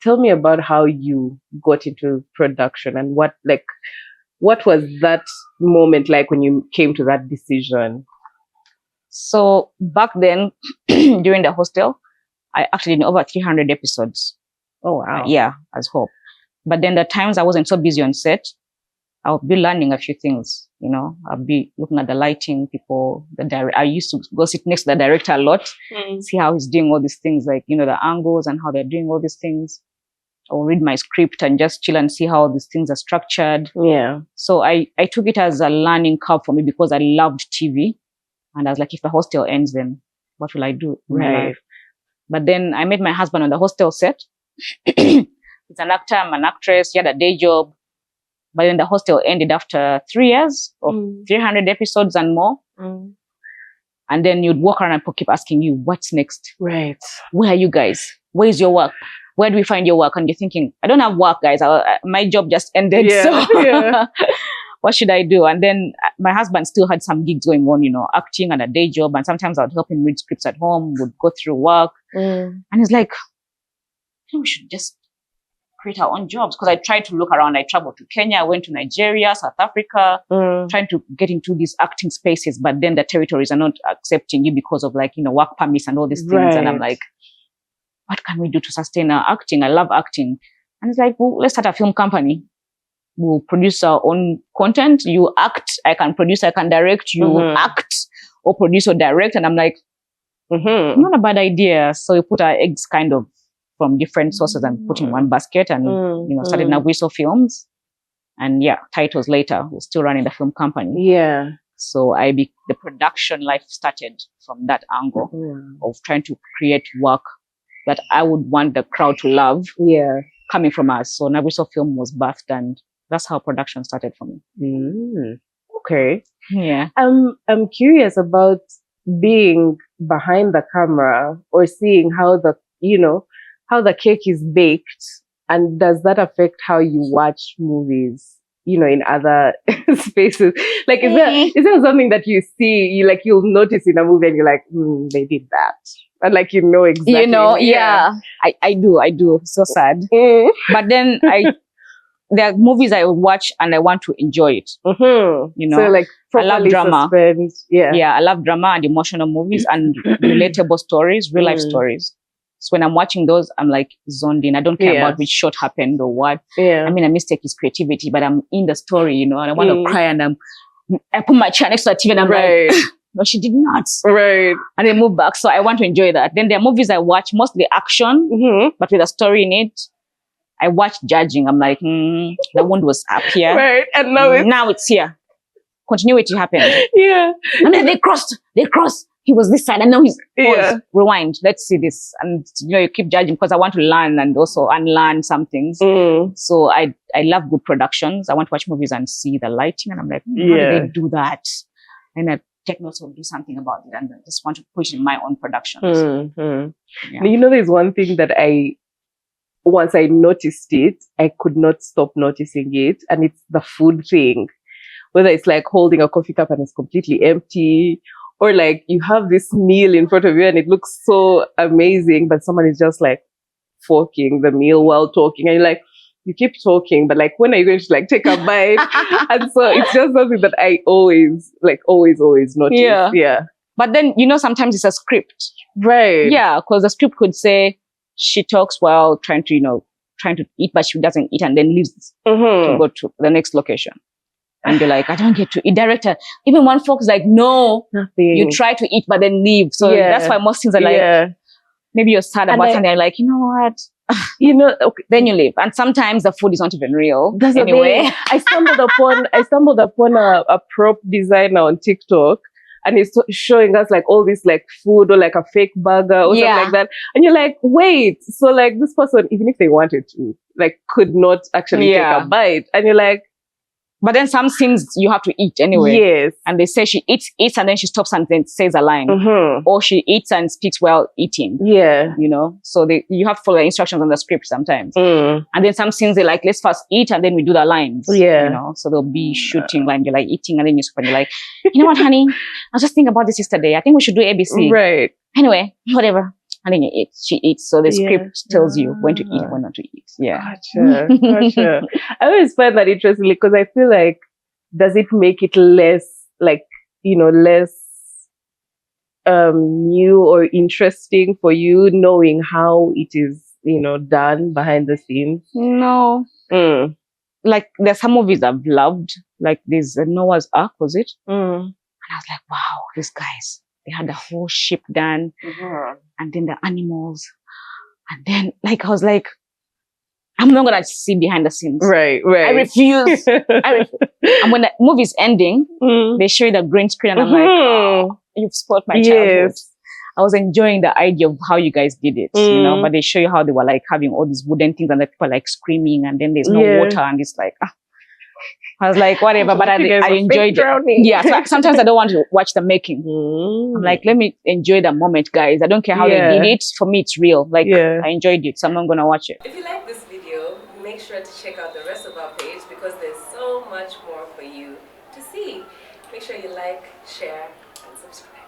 tell me about how you got into production and what was that moment like when you came to that decision? So back then, during the hostel, I actually did over 300 episodes. Oh, wow. Yeah, as Hope. But then the times I wasn't so busy on set, I'll be learning a few things, I'll be looking at the lighting, people, I used to go sit next to the director a lot, see how he's doing all these things, like, the angles and how they're doing all these things. I'll read my script and just chill and see how these things are structured. Yeah. So I took it as a learning curve for me because I loved TV. And I was like, if the hostel ends, then what will I do in my life? But then I met my husband on the hostel set. He's an actor, I'm an actress. He had a day job. But then the hostel ended after 3 years of 300 episodes and more. And then you'd walk around and people keep asking you, what's next? Right. Where are you guys? Where's your work? Where do we find your work? And you're thinking, I don't have work, guys. My job just ended. Yeah, so what should I do? And then my husband still had some gigs going on, acting and a day job. And sometimes I'd help him read scripts at home, would go through work. And he's like, we should just create our own jobs. Because I tried to look around. I traveled to Kenya, I went to Nigeria, South Africa, trying to get into these acting spaces. But then the territories are not accepting you because of work permits and all these things. Right. And I'm like, what can we do to sustain our acting? I love acting. And it's like, well, let's start a film company. We'll produce our own content. You act, I can produce, I can direct. You act or produce or direct. And I'm like, not a bad idea. So we put our eggs kind of from different sources and put in one basket and, started Nabwiso Films. And titles later, we're still running the film company. Yeah. So the production life started from that angle of trying to create work that I would want the crowd to love coming from us. So Nabwiso Film was birthed and that's how production started for me. Okay. Yeah. I'm curious about being behind the camera or seeing how the cake is baked, and does that affect how you watch movies, in other spaces? Like, is there something that you see, you'll notice in a movie and you're like, they did that. And exactly. I do. So sad. But then there are movies I watch and I want to enjoy it. So I love drama. Yeah, I love drama and emotional movies and relatable stories, real life stories. So when I'm watching those, I'm like zoned in. I don't care about which shot happened or what. Yeah. I mean, a mistake is creativity, but I'm in the story, and I want to cry and I put my chair next to the TV and I'm like, no, she did not. Right. And then move back. So I want to enjoy that. Then there are movies I watch, mostly action, but with a story in it. I watch judging. I'm like, the wound was up here. Right. And now it's here. Continuity happened. Yeah. And then they crossed. He was this side and now he's rewind. Let's see this. And you keep judging because I want to learn and also unlearn some things. So I love good productions. I want to watch movies and see the lighting and I'm like, how do they do that? And I take notes or do something about it and I just want to push in my own productions. There's one thing that once I noticed it, I could not stop noticing it. And it's the food thing. Whether it's like holding a coffee cup and it's completely empty, or like you have this meal in front of you and it looks so amazing, but someone is just like forking the meal while talking. And you're like, you keep talking, but like, when are you going to take a bite? And so it's just something that I always notice. Yeah. But then, sometimes it's a script. Right. Yeah. Because the script could say she talks while trying to eat, but she doesn't eat and then leaves to go to the next location. And you're like, I don't get to eat. Director, even one folks like, no, nothing. You try to eat, but then leave. So that's why most things are like, maybe you're sad about something. You're like, you know what? Okay. Then you leave. And sometimes the food is not even real. That's anyway. I stumbled upon a prop designer on TikTok. And he's showing us all this food or a fake burger or something like that. And you're like, wait, so this person, even if they wanted to, could not actually take a bite. And you're like, but then some things you have to eat anyway. Yes. And they say she eats and then she stops and then says a line. Or she eats and speaks while eating. Yeah. So you have to follow the instructions on the script sometimes. And then some scenes they're like, let's first eat and then we do the lines. Yeah. So they'll be shooting line. You're like eating and then you're like, you know what, honey? I was just thinking about this yesterday. I think we should do ABC. Right. Anyway, whatever. and then you eat. She eats. So the Yeah. script tells you when to eat, when not to eat. Yeah. Gotcha. Gotcha. I always find that interesting because I feel like, does it make it less, like, less new or interesting for you knowing how it is, done behind the scenes? No. Mm. Like there's some movies I've loved. Like there's Noah's Ark, was it? Mm. And I was like, wow, these guys, they had the whole ship done, and then the animals. And then I was like, I'm not gonna see behind the scenes. Right. I refuse. And when the movie's ending, they show you the green screen, and I'm like, oh, you've spoiled my childhood. Yes. I was enjoying the idea of how you guys did it, but they show you how they were like having all these wooden things and the people like screaming, and then there's no water, and it's like, I was like, whatever, but I enjoyed it. Yeah, so sometimes I don't want to watch the making. I'm like, let me enjoy the moment, guys. I don't care how they did it. For me, it's real. Like, I enjoyed it, so I'm not going to watch it. If you like this video, make sure to check out the rest of our page because there's so much more for you to see. Make sure you like, share, and subscribe.